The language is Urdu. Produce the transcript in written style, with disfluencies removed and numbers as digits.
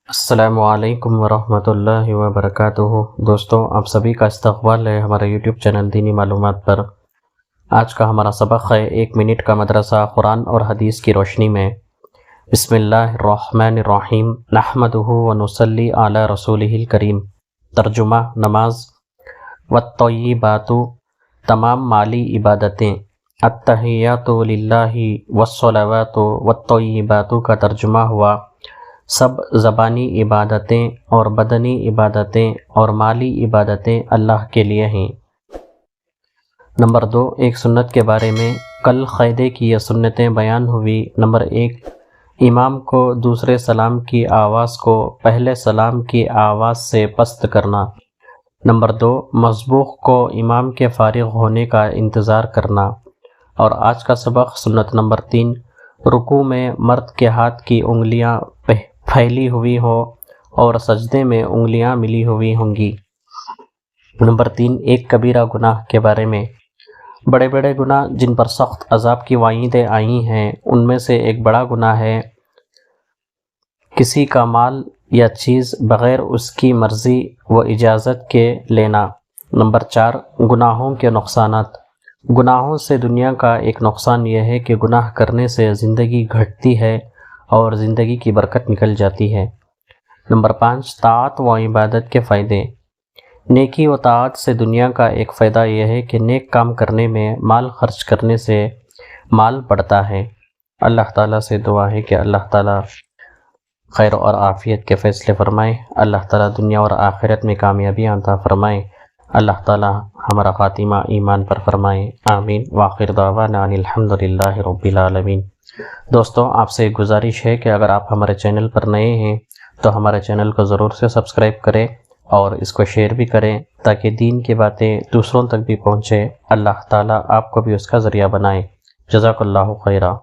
السلام علیکم ورحمۃ اللہ وبرکاتہ۔ دوستوں، آپ سبھی کا استقبال ہے ہمارے یوٹیوب چینل دینی معلومات پر۔ آج کا ہمارا سبق ہے 1 منٹ کا مدرسہ قرآن اور حدیث کی روشنی میں۔ بسم اللہ الرحمن الرحیم، نحمدہ ونصلی علی رسولہ الکریم۔ ترجمہ: نماز والطیبات، تمام مالی عبادتیں، التحیات للہ والصلوات والطیبات کا ترجمہ ہوا سب زبانی عبادتیں اور بدنی عبادتیں اور مالی عبادتیں اللہ کے لیے ہیں۔ نمبر 2، ایک سنت کے بارے میں۔ کل قاعدے کی یہ سنتیں بیان ہوئی۔ نمبر 1، امام کو دوسرے سلام کی آواز کو پہلے سلام کی آواز سے پست کرنا۔ نمبر 2، مسبوق کو امام کے فارغ ہونے کا انتظار کرنا۔ اور آج کا سبق سنت نمبر 3، رکوع میں مرد کے ہاتھ کی انگلیاں پھیلی ہوئی ہو اور سجدے میں انگلیاں ملی ہوئی ہوں گی۔ نمبر 3، ایک کبیرہ گناہ کے بارے میں۔ بڑے بڑے گناہ جن پر سخت عذاب کی وعیدیں آئی ہیں، ان میں سے ایک بڑا گناہ ہے کسی کا مال یا چیز بغیر اس کی مرضی و اجازت کے لینا۔ نمبر 4، گناہوں کے نقصانات۔ گناہوں سے دنیا کا ایک نقصان یہ ہے کہ گناہ کرنے سے زندگی گھٹتی ہے اور زندگی کی برکت نکل جاتی ہے۔ نمبر 5، طاعت و عبادت کے فائدے۔ نیکی و طاعت سے دنیا کا ایک فائدہ یہ ہے کہ نیک کام کرنے میں مال خرچ کرنے سے مال بڑھتا ہے۔ اللہ تعالیٰ سے دعا ہے کہ اللہ تعالیٰ خیر اور عافیت کے فیصلے فرمائے۔ اللہ تعالیٰ دنیا اور آخرت میں کامیابی عطا فرمائے۔ اللہ تعالیٰ ہمارا خاتمہ ایمان پر فرمائے، آمین۔ وآخر دعوانا ان الحمدللہ رب العالمین۔ دوستوں، آپ سے ایک گزارش ہے کہ اگر آپ ہمارے چینل پر نئے ہیں تو ہمارے چینل کو ضرور سے سبسکرائب کریں اور اس کو شیئر بھی کریں تاکہ دین کی باتیں دوسروں تک بھی پہنچے۔ اللہ تعالیٰ آپ کو بھی اس کا ذریعہ بنائے۔ جزاک اللہ خیرہ۔